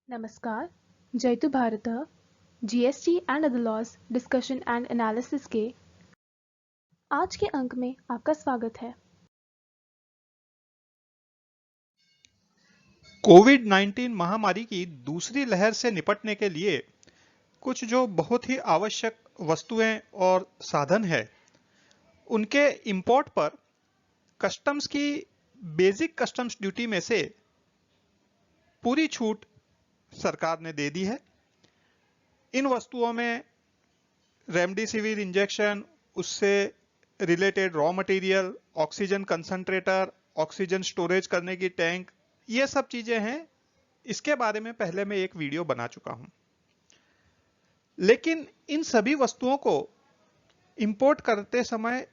नमस्कार, जयतु भारतः GST and other laws discussion and analysis के आज के अंक में आपका स्वागत है। कोविड-19 महामारी की दूसरी लहर से निपटने के लिए कुछ जो बहुत ही आवश्यक वस्तुएं और साधन है, उनके इंपोर्ट पर कस्टम्स की बेसिक कस्टम्स ड्यूटी में से पूरी छूट सरकार ने दे दी है। इन वस्तुओं में रेमडेसिविर इंजेक्शन, उससे related raw material, oxygen concentrator, oxygen storage करने की टैंक, ये सब चीजें हैं। इसके बारे में पहले मैं एक वीडियो बना चुका हूं। लेकिन इन सभी वस्तुओं को इंपोर्ट करते समय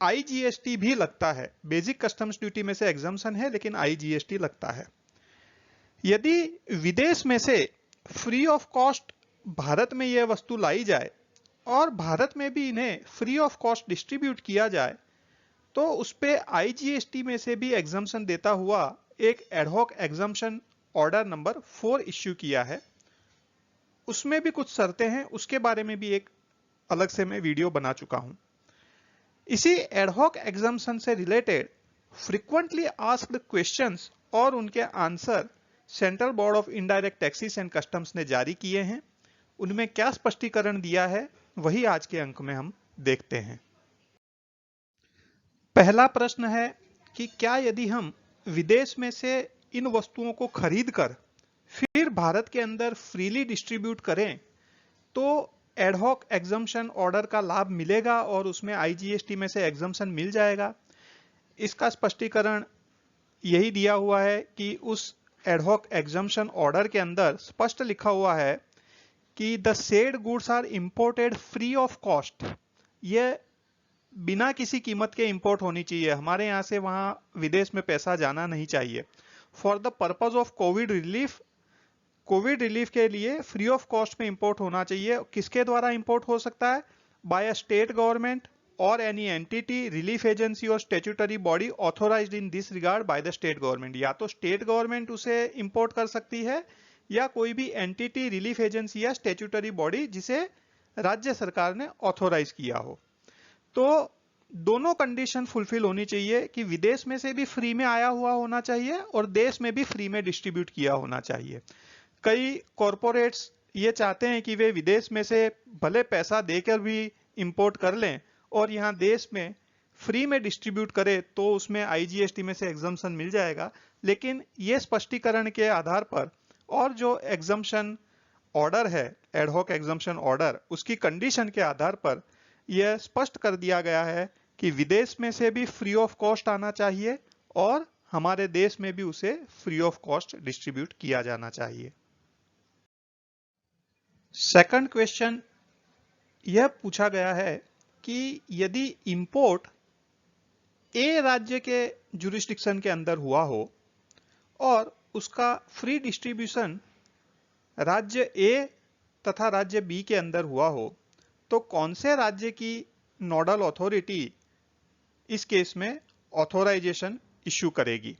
आईजीएसटी भी लगता है। बेसिक कस्टम्स ड्यूटी में से एग्जम्पशन है, लेकिन आईजीएसटी लगता है। यदि विदेश में से फ्री ऑफ कॉस्ट भारत में यह वस्तु लाई जाए और भारत में भी इन्हें फ्री ऑफ कॉस्ट डिस्ट्रीब्यूट किया जाए, तो उस पे आईजीएसटी में से भी एग्जम्पशन देता हुआ एक ad hoc exemption order number 4 issue किया है। उसमें भी कुछ शर्तें हैं, उसके बारे में भी एक अलग से मैं वीडियो बना चुका हूं। इसी एडहॉक एग्जम्पशन से रिलेटेड फ्रीक्वेंटली आस्क्ड क्वेश्चंस और उनके answer central board of indirect taxes and customs ने जारी किए हैं। उनमें क्या स्पष्टीकरण दिया है, वही आज के अंक में हम देखते हैं। पहला प्रश्न है कि क्या यदि हम विदेश में से इन वस्तुओं को खरीद कर फिर भारत के अंदर फ्रीली डिस्ट्रीब्यूट करें, तो एडहॉक एग्जम्पशन ऑर्डर का लाभ मिलेगा और उसमें आईजीएसटी में से एग्जम्पशन मिल जाएगा। इसका स्पष्टीकरण यही दिया हुआ है कि उस एडहॉक एग्जम्पशन ऑर्डर के अंदर स्पष्ट लिखा हुआ है कि the said goods are imported free of cost. यह बिना किसी कीमत के इंपोर्ट होनी चाहिए। हमारे यहां से वहां विदेश में पैसा जाना नहीं चाहिए। For the purpose of Covid relief के लिए फ्री ऑफ कॉस्ट में इंपोर्ट होना चाहिए। किसके द्वारा इंपोर्ट हो सकता है? By a state government or any entity, relief agency or statutory body authorised in this regard by the state government. या तो स्टेट गवर्नमेंट उसे इंपोर्ट कर सकती है या कोई भी एंटिटी, रिलीफ एजेंसी या स्टेट्यूटरी बॉडी जिसे राज्य सरकार ने ऑथोराइज किया हो। तो दोनों कंडीशन फुलफिल होनी चाहिए कि विदेश में से भी फ्री में आया हुआ होना चाहिए और देश में भी फ्री में डिस्ट्रीब्यूट किया होना चाहिए। कई कॉरपोरेट्स ये चाहते हैं कि वे विदेश में से भले पैसा देकर भी इंपोर्ट कर लें और यहाँ देश में फ्री में डिस्ट्रीब्यूट करें, तो उसमें आईजीएसटी में से एग्जम्पशन मिल जाएगा। लेकिन ये स्पष्टीकरण के आधार पर और जो एग्जम्पशन ऑर्डर है, एडहॉक एग्जम्पशन ऑर्डर, उसकी कंडीशन के आधार पर यह स्पष्ट कर दिया गया है कि विदेश में से भी फ्री ऑफ कॉस्ट आना चाहिए और हमारे देश में भी उसे फ्री ऑफ कॉस्ट डिस्ट्रीब्यूट किया जाना चाहिए। सेकंड क्वेश्चन यह पूछा गया है कि यदि इंपोर्ट ए राज्य के जुरिस्डिक्शन के अंदर हुआ हो और उसका फ्री डिस्ट्रीब्यूशन राज्य ए तथा राज्य बी के अंदर हुआ हो, तो कौन से राज्य की नोडल अथॉरिटी इस केस में ऑथोराइजेशन इश्यू करेगी?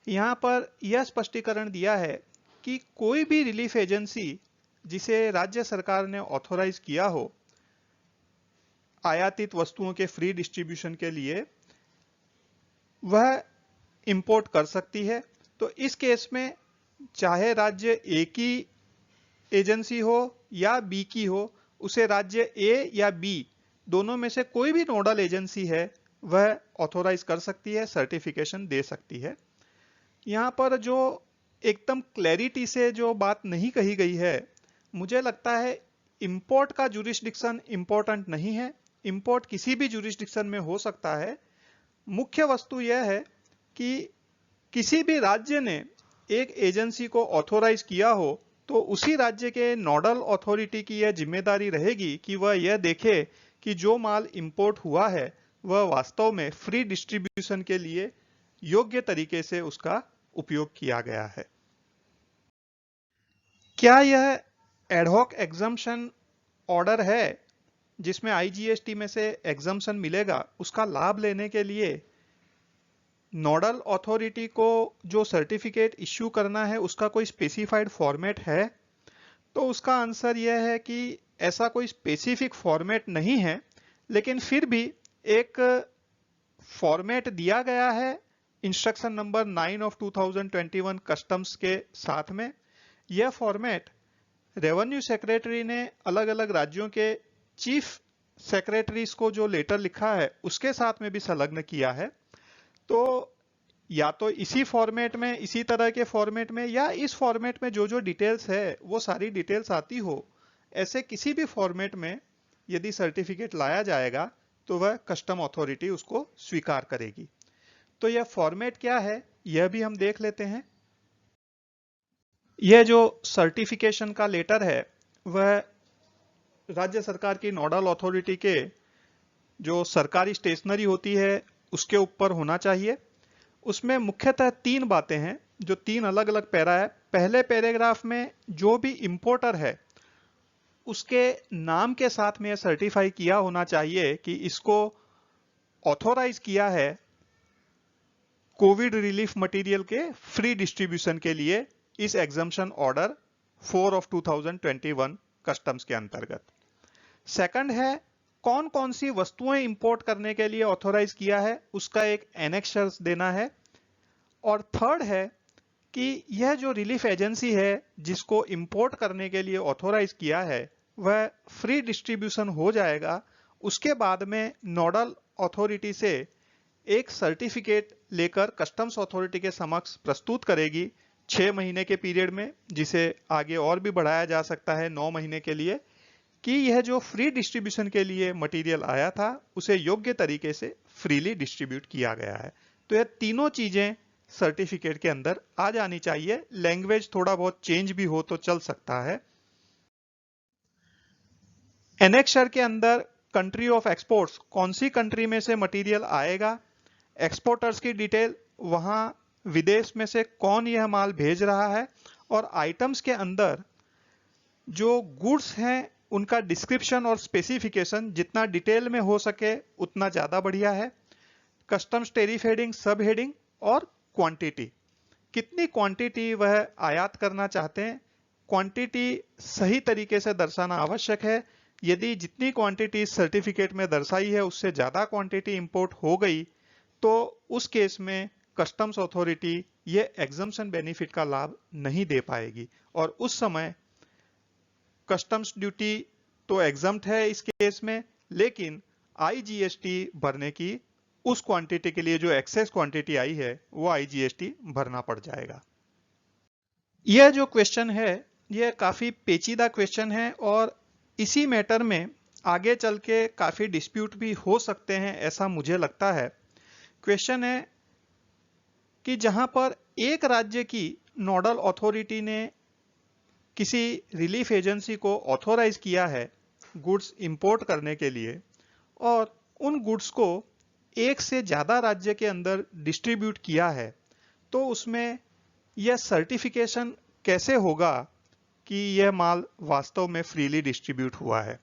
यहां पर यह स्पष्टीकरण दिया है कि कोई भी रिलीफ एजेंसी जिसे राज्य सरकार ने ऑथोराइज किया हो आयातित वस्तुओं के फ्री डिस्ट्रीब्यूशन के लिए, वह इंपोर्ट कर सकती है। तो इस केस में चाहे राज्य ए की एजेंसी हो या बी की हो, उसे राज्य ए या बी दोनों में से कोई भी नोडल एजेंसी है वह ऑथोराइज कर सकती है, सर्टिफिकेशन दे सकती है। यहां पर जो एकदम क्लैरिटी से जो बात नहीं कही गई है, मुझे लगता है इंपोर्ट का जुरिस्डिक्शन इंपॉर्टेंट नहीं है। इंपोर्ट किसी भी जुरिस्डिक्शन में हो सकता है। मुख्य वस्तु यह है कि किसी भी राज्य ने एक एजेंसी को ऑथोराइज किया हो, तो उसी राज्य के नोडल अथॉरिटी की यह जिम्मेदारी रहेगी कि वह यह देखे कि जो माल इंपोर्ट हुआ है वह वास्तव में फ्री डिस्ट्रीब्यूशन के लिए योग्य तरीके से उसका उपयोग किया गया है। क्या यह एडहॉक एग्जम्पशन ऑर्डर है जिसमें आईजीएसटी में से एग्जम्पशन मिलेगा? उसका लाभ लेने के लिए नोडल अथॉरिटी को जो सर्टिफिकेट इश्यू करना है उसका कोई स्पेसिफाइड फॉर्मेट है? तो उसका आंसर यह है कि ऐसा कोई स्पेसिफिक फॉर्मेट नहीं है, लेकिन फिर भी एक फॉर्मेट दिया गया है इंस्ट्रक्शन नंबर 9 ऑफ 2021 कस्टम्स के साथ में। यह फॉर्मेट रेवेन्यू सेक्रेटरी ने अलग अलग राज्यों के चीफ सेक्रेटरीज को जो लेटर लिखा है उसके साथ में भी संलग्न किया है। तो या तो इसी फॉर्मेट में, इसी तरह के फॉर्मेट में, या इस फॉर्मेट में जो जो डिटेल्स है वो सारी डिटेल्स आती हो, ऐसे किसी भी फॉर्मेट में यदि सर्टिफिकेट लाया जाएगा तो वह कस्टम अथॉरिटी उसको स्वीकार करेगी। तो यह फॉर्मेट क्या है यह भी हम देख लेते हैं। यह जो सर्टिफिकेशन का लेटर है वह राज्य सरकार की नोडल अथॉरिटी के जो सरकारी स्टेशनरी होती है उसके ऊपर होना चाहिए। उसमें मुख्यतः 3 बातें हैं, जो 3 अलग अलग पैरा है। पहले पैराग्राफ में जो भी इंपोर्टर है उसके नाम के साथ में सर्टिफाई किया होना चाहिए कि इसको ऑथोराइज किया है कोविड रिलीफ मटेरियल के फ्री डिस्ट्रीब्यूशन के लिए इस एग्जम्पशन ऑर्डर 4 ऑफ 2021 कस्टम्स के अंतर्गत। सेकंड है कौन कौन सी वस्तुएं इंपोर्ट करने के लिए ऑथोराइज किया है, उसका एक एनेक्सर्स देना है। और थर्ड है कि यह जो रिलीफ एजेंसी है जिसको इंपोर्ट करने के लिए ऑथोराइज किया है वह फ्री डिस्ट्रीब्यूशन हो जाएगा, उसके बाद में नोडल अथॉरिटी से एक सर्टिफिकेट लेकर कस्टम्स अथॉरिटी के समक्ष प्रस्तुत करेगी 6 महीने के पीरियड में, जिसे आगे और भी बढ़ाया जा सकता है 9 महीने के लिए, कि यह जो फ्री डिस्ट्रीब्यूशन के लिए मटेरियल आया था उसे योग्य तरीके से फ्रीली डिस्ट्रीब्यूट किया गया है। तो यह तीनों चीजें सर्टिफिकेट के अंदर आ जानी चाहिए। लैंग्वेज थोड़ा बहुत चेंज भी हो तो चल सकता है। एनेक्सर के अंदर कंट्री ऑफ एक्सपोर्ट्स, कौन सी कंट्री में से मटेरियल आएगा, एक्सपोर्टर्स की डिटेल, वहां विदेश में से कौन यह माल भेज रहा है, और आइटम्स के अंदर जो गुड्स हैं उनका डिस्क्रिप्शन और स्पेसिफिकेशन जितना डिटेल में हो सके उतना ज्यादा बढ़िया है। कस्टम्स टेरिफ हेडिंग, सब हेडिंग और क्वांटिटी, कितनी क्वांटिटी वह आयात करना चाहते हैं, क्वांटिटी सही तरीके से दर्शाना आवश्यक है। यदि जितनी क्वांटिटी सर्टिफिकेट में दर्शाई है उससे ज्यादा क्वांटिटी इंपोर्ट हो गई तो उस केस में कस्टम्स अथॉरिटी ये एग्जम्पशन बेनिफिट का लाभ नहीं दे पाएगी, और उस समय कस्टम्स ड्यूटी तो एग्जम्प्ट है इस केस में, लेकिन आईजीएसटी भरने की उस क्वांटिटी के लिए जो एक्सेस क्वांटिटी आई है वो आईजीएसटी भरना पड़ जाएगा। यह जो क्वेश्चन है यह काफी पेचीदा क्वेश्चन है और इसी मैटर में आगे चल के काफी डिस्प्यूट भी हो सकते हैं, ऐसा मुझे लगता है। क्वेश्चन है कि जहां पर एक राज्य की नोडल अथॉरिटी ने किसी रिलीफ एजेंसी को ऑथोराइज किया है गुड्स इंपोर्ट करने के लिए, और उन गुड्स को एक से ज्यादा राज्य के अंदर डिस्ट्रीब्यूट किया है, तो उसमें यह सर्टिफिकेशन कैसे होगा कि यह माल वास्तव में फ्रीली डिस्ट्रीब्यूट हुआ है।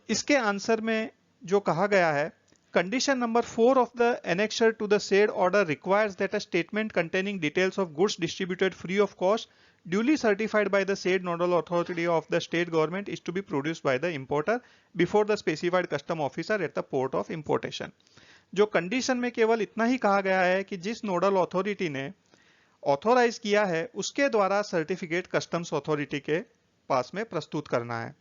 इसके आंसर में जो कहा गया है, condition number 4 of the annexure to the said order requires that a statement containing details of goods distributed free of cost duly certified by the said nodal authority of the state government is to be produced by the importer before the specified custom officer at the port of importation। जो condition में केवल इतना ही कहा गया है कि जिस nodal authority ने ऑथोराइज किया है उसके द्वारा सर्टिफिकेट कस्टम्स अथॉरिटी के पास में प्रस्तुत करना है।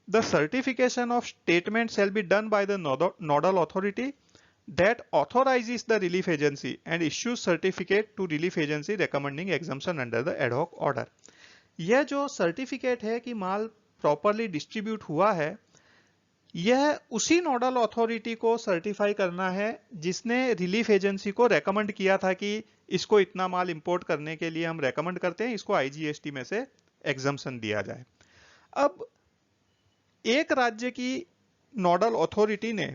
The certification of statement shall be done by the nodal authority that authorizes the relief agency and issues certificate to relief agency recommending exemption under the ad hoc order। यह जो certificate है कि माल properly distribute हुआ है, यह उसी nodal authority को certify करना है जिसने रिलीफ एजेंसी को रेकमेंड किया था कि इसको इतना माल इंपोर्ट करने के लिए हम रेकमेंड करते हैं, इसको आईजीएसटी में से एग्जम्पशन दिया जाए। अब एक राज्य की नोडल अथॉरिटी ने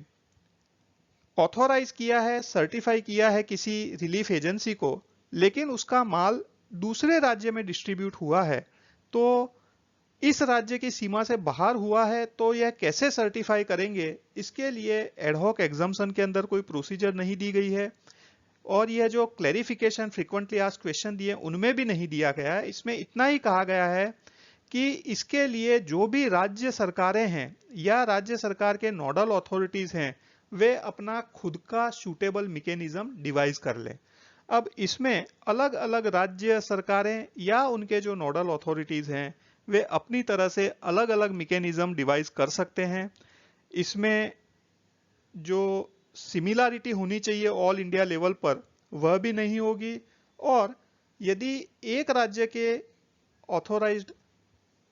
ऑथोराइज किया है, सर्टिफाई किया है किसी रिलीफ एजेंसी को, लेकिन उसका माल दूसरे राज्य में डिस्ट्रीब्यूट हुआ है, तो इस राज्य की सीमा से बाहर हुआ है, तो यह कैसे सर्टिफाई करेंगे, इसके लिए एडहॉक एग्जम्पशन के अंदर कोई प्रोसीजर नहीं दी गई है। और यह जो क्लैरिफिकेशन फ्रीक्वेंटली आस्क्ड क्वेश्चन दिए उनमें भी नहीं दिया गया है। इसमें इतना ही कहा गया है कि इसके लिए जो भी राज्य सरकारें हैं या राज्य सरकार के नोडल अथॉरिटीज हैं वे अपना खुद का सूटेबल मैकेनिज्म डिवाइस कर लें। अब इसमें अलग अलग राज्य सरकारें या उनके जो नोडल अथॉरिटीज हैं वे अपनी तरह से अलग अलग मैकेनिज्म डिवाइस कर सकते हैं। इसमें जो सिमिलरिटी होनी चाहिए ऑल इंडिया लेवल पर वह भी नहीं होगी, और यदि एक राज्य के ऑथोराइज्ड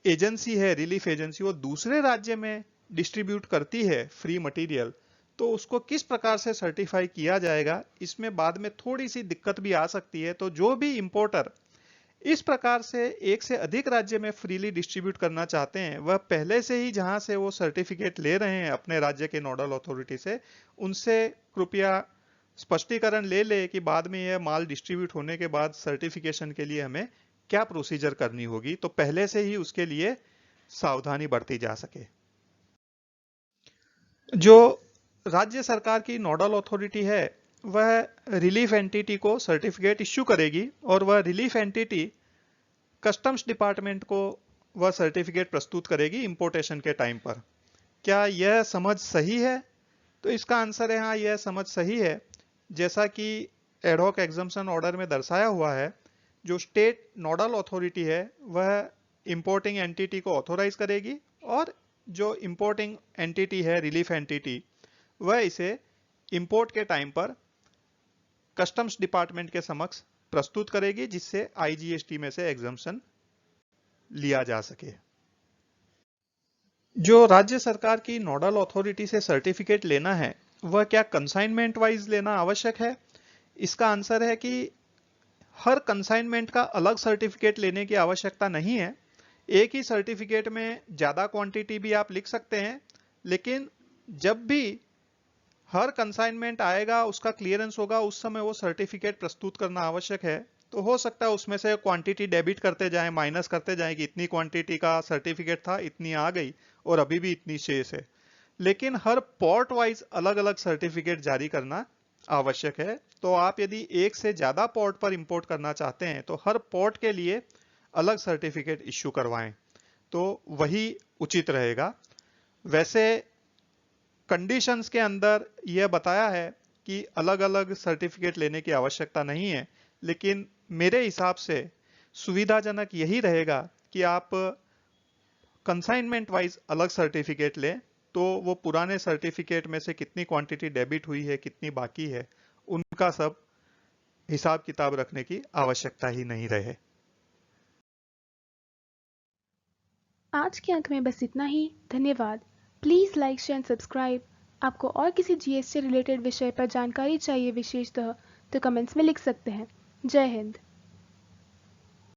एजेंसी है, रिलीफ एजेंसी, वो दूसरे राज्य में डिस्ट्रीब्यूट करती है फ्री मटेरियल, तो उसको किस प्रकार से सर्टिफाई किया जाएगा, इसमें बाद में थोड़ी सी दिक्कत भी आ सकती है। तो जो भी इंपोर्टर इस प्रकार से एक से अधिक राज्य में फ्रीली डिस्ट्रीब्यूट करना चाहते हैं वह पहले से ही जहां से वो सर्टिफिकेट ले रहे हैं अपने राज्य के नोडल अथॉरिटी से, उनसे कृपया स्पष्टीकरण ले ले कि बाद में यह माल डिस्ट्रीब्यूट होने के बाद सर्टिफिकेशन के लिए हमें क्या प्रोसीजर करनी होगी, तो पहले से ही उसके लिए सावधानी बरती जा सके। जो राज्य सरकार की नोडल अथॉरिटी है वह रिलीफ एंटिटी को सर्टिफिकेट इश्यू करेगी और वह रिलीफ एंटिटी कस्टम्स डिपार्टमेंट को वह सर्टिफिकेट प्रस्तुत करेगी इंपोर्टेशन के टाइम पर। क्या यह समझ सही है? तो इसका आंसर है हाँ, यह समझ सही है। जैसा कि एडहॉक एग्जम्पशन ऑर्डर में दर्शाया हुआ है, जो स्टेट नोडल अथॉरिटी है वह इंपोर्टिंग एंटिटी को ऑथोराइज करेगी और जो इंपोर्टिंग एंटिटी है रिलीफ एंटिटी वह इसे इंपोर्ट के टाइम पर कस्टम्स डिपार्टमेंट के समक्ष प्रस्तुत करेगी, जिससे आईजीएसटी में से एग्जम्पशन लिया जा सके। जो राज्य सरकार की नोडल अथॉरिटी से सर्टिफिकेट लेना है वह क्या कंसाइनमेंट वाइज लेना आवश्यक है? इसका आंसर है कि हर कंसाइनमेंट का अलग सर्टिफिकेट लेने की आवश्यकता नहीं है। एक ही सर्टिफिकेट में ज्यादा क्वांटिटी भी आप लिख सकते हैं, लेकिन जब भी हर कंसाइनमेंट आएगा उसका क्लियरेंस होगा उस समय वो सर्टिफिकेट प्रस्तुत करना आवश्यक है। तो हो सकता है उसमें से क्वांटिटी डेबिट करते जाएं, माइनस करते जाएं कि इतनी क्वांटिटी का सर्टिफिकेट था, इतनी आ गई और अभी भी इतनी शेष है, लेकिन हर पोर्ट वाइज अलग अलग सर्टिफिकेट जारी करना आवश्यक है। तो आप यदि एक से ज्यादा पोर्ट पर इंपोर्ट करना चाहते हैं तो हर पोर्ट के लिए अलग सर्टिफिकेट इश्यू करवाएं, तो वही उचित रहेगा। वैसे कंडीशंस के अंदर यह बताया है कि अलग अलग सर्टिफिकेट लेने की आवश्यकता नहीं है, लेकिन मेरे हिसाब से सुविधाजनक यही रहेगा कि आप कंसाइनमेंट वाइज अलग सर्टिफिकेट लें, तो वो पुराने सर्टिफिकेट में से कितनी क्वांटिटी डेबिट हुई है, कितनी बाकी है, उनका सब हिसाब किताब रखने की आवश्यकता ही नहीं रहे। आज के अंक में बस इतना ही। धन्यवाद। Please like, share and subscribe. आपको और किसी जीएसटी रिलेटेड विषय पर जानकारी चाहिए विशेषतः तो कमेंट्स में लिख सकते हैं। जय हिंद।